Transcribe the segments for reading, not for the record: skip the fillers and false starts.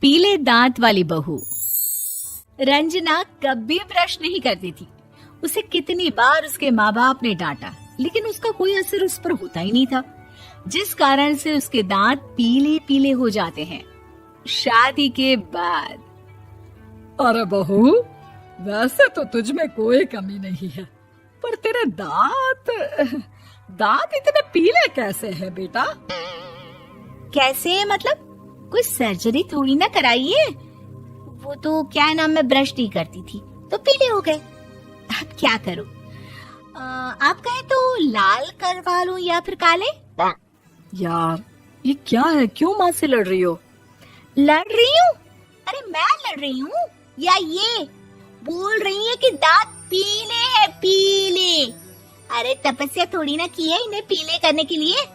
पीले दांत वाली बहू। रंजना कभी ब्रश नहीं करती थी। उसे कितनी बार उसके माँ बाप ने डांटा, लेकिन उसका कोई असर उस पर होता ही नहीं था, जिस कारण से उसके दांत पीले पीले हो जाते हैं। शादी के बाद। अरे बहू, वैसे तो तुझ में कोई कमी नहीं है, पर तेरे दांत इतने पीले कैसे हैं बेटा? कैसे मतलब? कोई सर्जरी थोड़ी ना कराइए। वो तो क्या नाम, मैं ब्रश नहीं करती थी तो पीले हो गए। अब क्या करूं? आप कहें तो लाल करवा लूं या फिर काले? यार ये क्या है, क्यों माँ से लड़ रही हो? लड़ रही हूँ? अरे मैं लड़ रही हूँ या ये बोल रही है कि दांत पीले हैं, पीले। अरे तपस्या थोड़ी ना की है इन्हें पीले करने के लिए।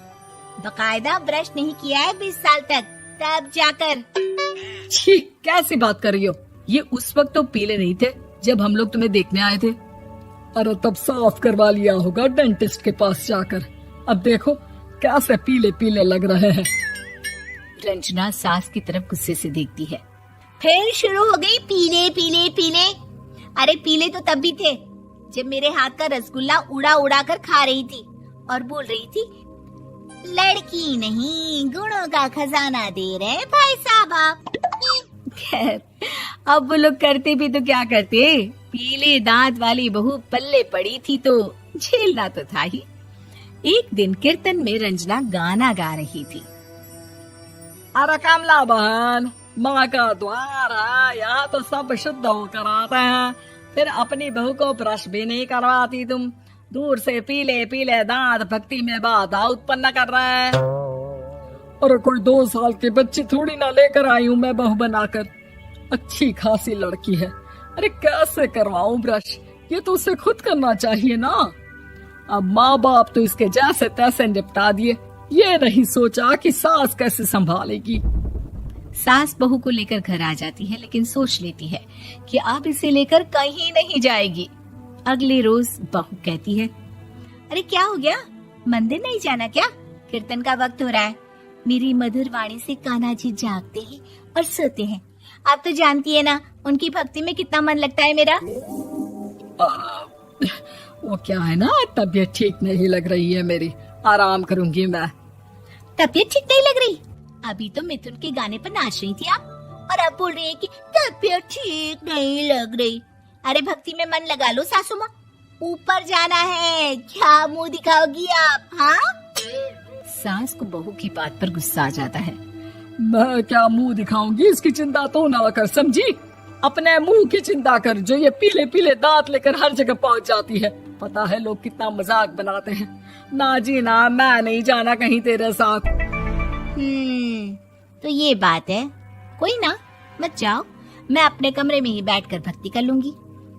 बकायदा ब्रश नहीं किया है 20 साल तक, तब जाकर। छी, कैसी बात कर रही हो? ये उस वक्त तो पीले नहीं थे जब हम लोग तुम्हें देखने आए थे। अरे तब साफ करवा लिया होगा डेंटिस्ट के पास जाकर। अब देखो कैसे पीले पीले लग रहे हैं। रंजना सास की तरफ गुस्से से देखती है। फिर शुरू हो गई पीले पीले पीले। अरे पीले तो तब भी थे जब मेरे हाथ का रसगुल्ला उड़ा उड़ा कर खा रही थी और बोल रही थी, लड़की नहीं गुणों का खजाना दे रहे भाई साहब आप। खैर, अब वो लोग करते भी तो क्या करते, पीले दांत वाली बहू पल्ले पड़ी थी तो झेलना तो था ही। एक दिन कीर्तन में रंजना गाना गा रही थी। अरे कमला बहन, माँ का द्वार है, यहाँ तो सब शुद्ध होकर आते हैं, फिर अपनी बहू को ब्रश भी नहीं करवाती तुम। दूर से पीले पीले दांत भक्ति में बाधा उत्पन्न कर रहे हैं। अरे कोई 2 साल के बच्चे थोड़ी ना लेकर आई हूँ मैं बहू बनाकर। अच्छी खासी लड़की है, अरे कैसे करवाऊं ब्रश? ये तो उसे खुद करना चाहिए ना। अब माँ बाप तो इसके जैसे तैसे निपटा दिए, ये नहीं सोचा कि सास कैसे संभालेगी। सास बहू को लेकर घर आ जाती है, लेकिन सोच लेती है कि अब इसे लेकर कहीं नहीं जाएगी। अगले रोज बहू कहती है, अरे क्या हो गया, मंदिर नहीं जाना क्या? कीर्तन का वक्त हो रहा है। मेरी मधुर वाणी से कान्हा जी जागते हैं और सोते हैं। आप तो जानती है ना उनकी भक्ति में कितना मन लगता है मेरा। वो क्या है ना, तबीयत ठीक नहीं लग रही है मेरी, आराम करूंगी मैं। तबीयत ठीक नहीं लग रही? अभी तो मिथुन के गाने पर नाच रही थी आप, और अब बोल रही है कि तबीयत ठीक नहीं लग रही। अरे भक्ति में मन लगा लो सासू माँ, ऊपर जाना है, क्या मुंह दिखाओगी आप? हाँ? सास को बहू की बात पर गुस्सा आ जाता है। मैं क्या मुंह दिखाऊंगी, इसकी चिंता तो ना कर, समझी? अपने मुंह की चिंता कर, जो ये पीले पीले दांत लेकर हर जगह पहुंच जाती है। पता है लोग कितना मजाक बनाते हैं। ना जी ना, मैं नहीं जाना कहीं तेरे साथ। तो ये बात है। कोई ना, मत जाओ, मैं अपने कमरे में ही बैठकर भक्ति कर लूंगी।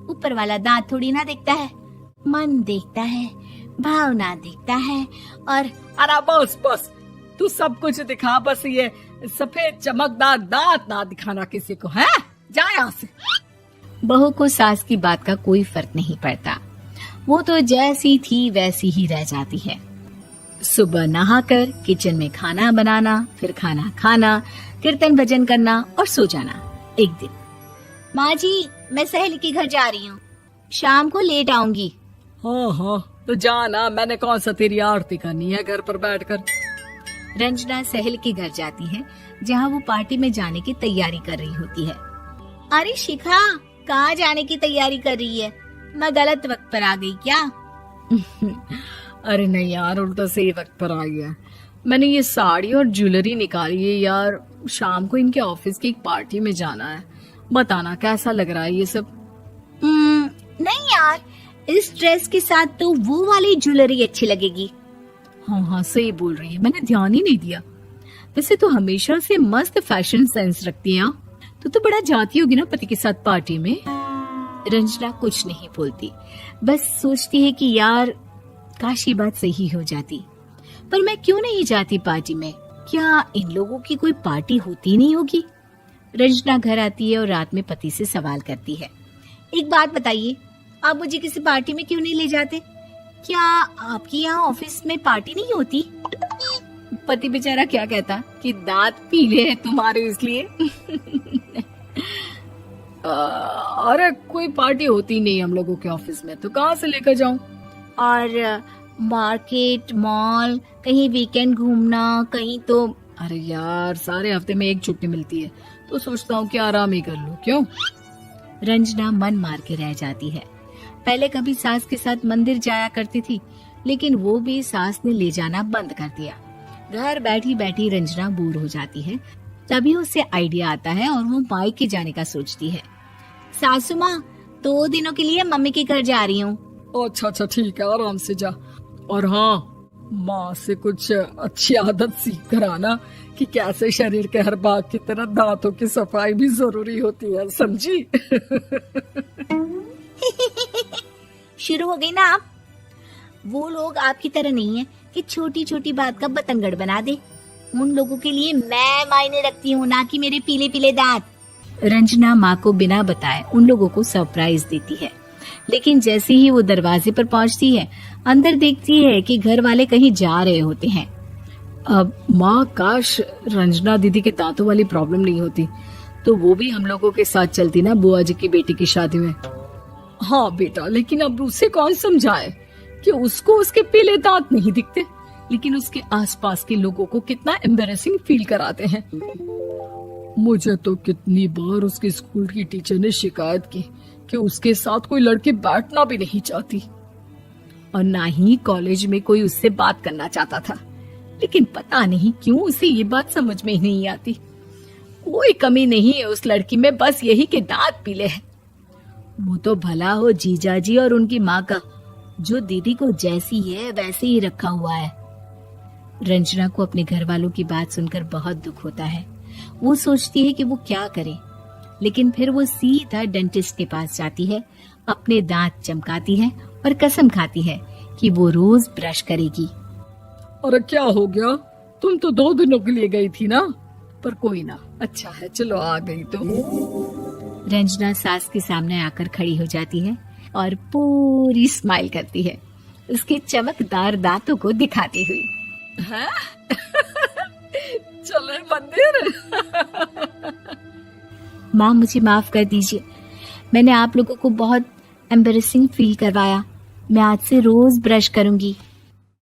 ऊपर वाला दांत थोड़ी ना देखता है, मन देखता है, भावना देखता है। और अरे बस बस, तू सब कुछ दिखा, बस ये सफेद चमकदार दांत ना दिखाना किसी को, है? जा यहाँ से। बहू को सास की बात का कोई फर्क नहीं पड़ता, वो तो जैसी थी वैसी ही रह जाती है। सुबह नहाकर किचन में खाना बनाना, फिर खाना खाना, कीर्तन भजन करना और सो जाना। एक दिन, माँ जी मैं सहेली के घर जा रही हूँ, शाम को लेट आऊंगी। हाँ हाँ तो जाना, मैंने कौन सा तेरी आरती करनी है घर पर बैठकर। रंजना सहेली के घर जाती है, जहाँ वो पार्टी में जाने की तैयारी कर रही होती है। अरे शिखा, कहाँ जाने की तैयारी कर रही है? मैं गलत वक्त पर आ गई क्या? अरे नहीं यार, उल्टा सही वक्त पर आ गया। मैंने ये साड़ी और ज्वेलरी निकाली है यार, शाम को इनके ऑफिस की एक पार्टी में जाना है। बताना कैसा लग रहा है ये सब? नहीं यार, इस ड्रेस के साथ तो वो वाली ज्वेलरी अच्छी लगेगी। हाँ हाँ सही बोल रही है, मैंने ध्यान ही नहीं दिया। वैसे तो हमेशा से मस्त फैशन सेंस रखती है। तो बड़ा जाती होगी ना पति के साथ पार्टी में। रंजना कुछ नहीं बोलती, बस सोचती है कि यार काश ये बात सही हो जाती, पर मैं क्यों नहीं जाती पार्टी में? क्या इन लोगों की कोई पार्टी होती नहीं होगी? रंजना घर आती है और रात में पति से सवाल करती है, एक बात बताइए, आप मुझे किसी पार्टी में क्यों नहीं ले जाते? क्या आपके यहाँ ऑफिस में पार्टी नहीं होती? पति बेचारा क्या कहता कि दांत पीले हैं तुम्हारे इसलिए। अरे कोई पार्टी होती नहीं हम लोगों के ऑफिस में, तो कहाँ से लेकर जाऊं? और मार्केट, मॉल, कहीं वीकेंड घूमना, कहीं तो। अरे यार सारे हफ्ते में एक छुट्टी मिलती है, तो सोचता हूँ कि आराम ही कर लूं। क्यों? रंजना मन मार के रह जाती है। पहले कभी सास के साथ मंदिर जाया करती थी, लेकिन वो भी सास ने ले जाना बंद कर दिया। घर बैठी बैठी रंजना बोर हो जाती है। तभी उसे आइडिया आता है और वो मायके जाने का सोचती है। सासू माँ, 2 दिनों के लिए मम्मी के घर जा रही हूँ। अच्छा ठीक है, आराम से जा। और हाँ, माँ से कुछ अच्छी आदत सीख कर आना कि कैसे शरीर के हर भाग की तरह दांतों की सफाई भी जरूरी होती है, समझी? शुरू हो गई ना आप। वो लोग आपकी तरह नहीं है कि छोटी छोटी बात का बतंगड़ बना दे। उन लोगों के लिए मैं मायने रखती हूँ, ना कि मेरे पीले पीले दांत। रंजना माँ को बिना बताए उन लोगों को सरप्राइज देती है, लेकिन जैसे ही वो दरवाजे पर पहुंचती है, अंदर देखती है कि घर वाले कहीं जा रहे होते हैं। अब माँ, काश रंजना दीदी के दांतों वाली प्रॉब्लम नहीं होती, तो वो भी हम लोगों के साथ चलती ना बुआ जी की बेटी की शादी में। हाँ बेटा, लेकिन अब उसे कौन समझाए कि उसको उसके पीले दांत नहीं दिखते, लेकिन उसके आसपास के लोगों को कितना एम्बैरेसिंग फील कराते हैं। मुझे तो कितनी बार उसके स्कूल की टीचर ने शिकायत की कि उसके साथ कोई लड़की बैठना भी नहीं चाहती, और ना ही कॉलेज में कोई उससे बात करना चाहता था। लेकिन पता नहीं क्यों उसे ये बात समझ में ही नहीं आती। कोई कमी नहीं है उस लड़की में, बस यही कि दांत पीले हैं। वो तो भला हो जीजाजी और उनकी माँ का, जो दीदी को जैसी है वैसे ही रखा हुआ है। रंजना को अपने घर वालों की बात सुनकर बहुत दुख होता है। वो सोचती है कि वो क्या करे, लेकिन फिर वो सीधा डेंटिस्ट के पास जाती है, अपने दांत चमकाती है और कसम खाती है कि वो रोज ब्रश करेगी। अरे क्या हो गया? तुम तो 2 दिनों के लिए गई थी ना, पर कोई ना, अच्छा है, चलो आ गई तो। रंजना सास के सामने आकर खड़ी हो जाती है और पूरी स्माइल करती है, उसके चमकदार दांतों को दिखाती हुई। चले मंदिर। माँ, मुझे माफ कर दीजिए, मैंने आप लोगों को बहुत एम्बैरेसिंग फील करवाया। मैं आज से रोज ब्रश करूंगी।